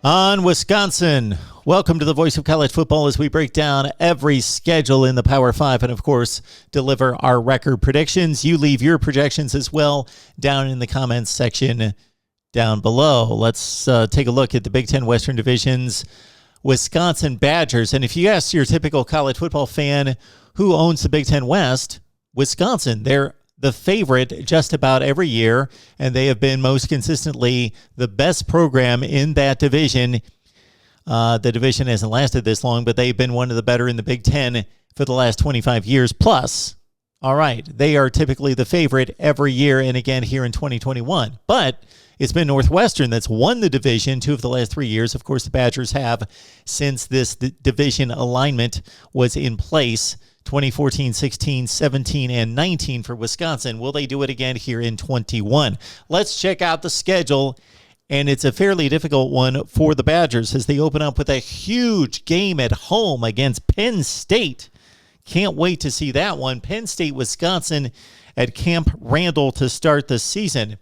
On Wisconsin, welcome to the Voice of College Football as we break down every schedule in the Power 5 and, of course, deliver our record predictions. You leave your projections as well down in the comments section down below. Let's take a look at the Big Ten Western Division's Wisconsin Badgers. And if you ask your typical college football fan who owns the Big Ten West, Wisconsin, they're the favorite just about every year, and they have been most consistently the best program in that division. The division hasn't lasted this long, but they've been one of the better in the Big Ten for the last 25 years plus. All right, they are typically the favorite every year, and again here in 2021. But it's been Northwestern that's won the division 2 of the last 3 years. Of course, the Badgers have since this division alignment was in place. 2014, 16, 17, and 19 for Wisconsin. Will they do it again here in 21? Let's check out the schedule, and it's a fairly difficult one for the Badgers as they open up with a huge game at home against Penn State. Can't wait to see that one. Penn State, Wisconsin at Camp Randall to start the season.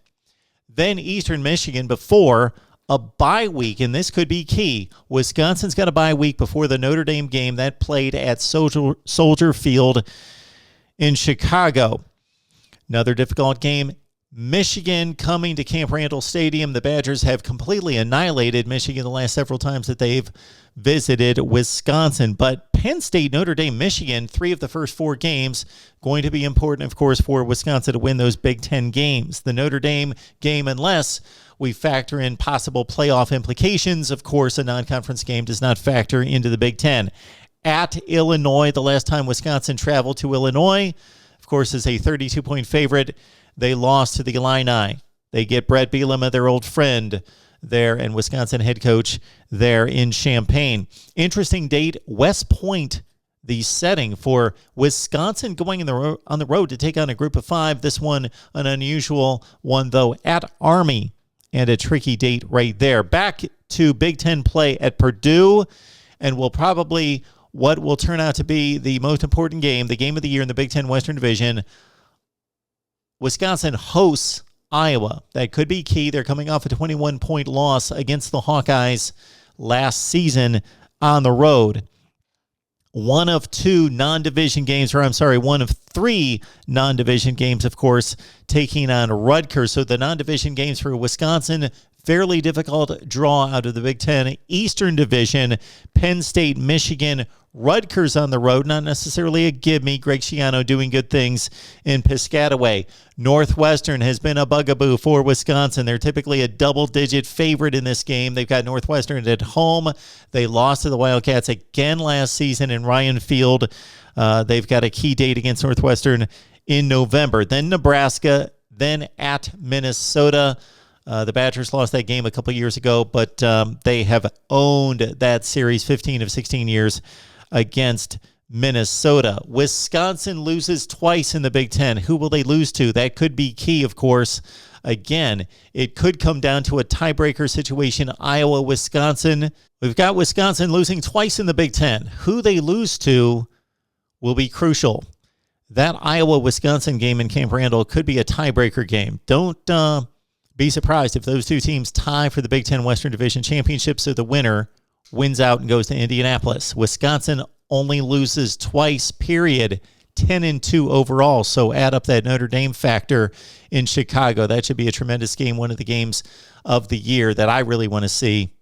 Then Eastern Michigan before a bye week, and this could be key. Wisconsin's got a bye week before the Notre Dame game that played at Soldier Field in Chicago. Another difficult game. Michigan coming to Camp Randall Stadium. The Badgers have completely annihilated Michigan the last several times that they've visited Wisconsin. But Penn State, Notre Dame, Michigan, 3 of the first 4 games, going to be important, of course, for Wisconsin to win those Big Ten games. The Notre Dame game, unless we factor in possible playoff implications, of course, a non-conference game does not factor into the Big Ten. At Illinois, the last time Wisconsin traveled to Illinois, of course, is a 32-point favorite. They lost to the Illini. They get Brett Bielema, their old friend there, and Wisconsin head coach there in Champaign. Interesting date, West Point, the setting for Wisconsin going on the road to take on a group of 5. This one, an unusual one, though, at Army, and a tricky date right there. Back to Big Ten play at Purdue, and we'll probably what will turn out to be the most important game, the game of the year in the Big Ten Western Division. Wisconsin hosts Iowa. That could be key. They're coming off a 21-point loss against the Hawkeyes last season on the road. One of 3 non-division games, of course, taking on Rutgers. So the non-division games for Wisconsin, fairly difficult draw out of the Big Ten Eastern Division. Penn State, Michigan, Rutgers on the road, not necessarily a gimme. Greg Schiano doing good things in Piscataway. Northwestern has been a bugaboo for Wisconsin. They're typically a double-digit favorite in this game. They've got Northwestern at home. They lost to the Wildcats again last season in Ryan Field. They've got a key date against Northwestern in November. Then Nebraska, then at Minnesota. The Badgers lost that game a couple years ago, but they have owned that series 15 of 16 years against Minnesota. Wisconsin loses twice in the Big Ten. Who will they lose to? That could be key, of course. Again, it could come down to a tiebreaker situation. Iowa, Wisconsin. We've got Wisconsin losing twice in the Big Ten. Who they lose to will be crucial. That Iowa-Wisconsin game in Camp Randall could be a tiebreaker game. Don't be surprised if those 2 teams tie for the Big Ten Western Division Championship, so the winner wins out and goes to Indianapolis. Wisconsin only loses twice, period. 10-2 overall, so add up that Notre Dame factor in Chicago. That should be a tremendous game, one of the games of the year that I really want to see,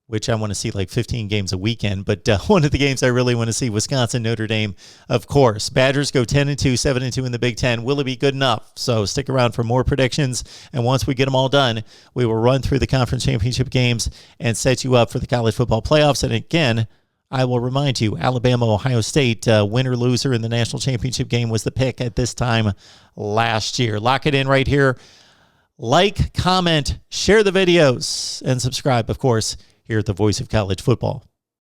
which I want to see like 15 games a weekend, but one of the games I really want to see, Wisconsin, Notre Dame, of course. Badgers go 10-2, 7-2 in the Big Ten. Will it be good enough? So stick around for more predictions, and once we get them all done, we will run through the conference championship games and set you up for the college football playoffs. And again, I will remind you, Alabama, Ohio State, winner-loser in the national championship game was the pick at this time last year. Lock it in right here. Like, comment, share the videos, and subscribe, of course, here at the Voice of College Football.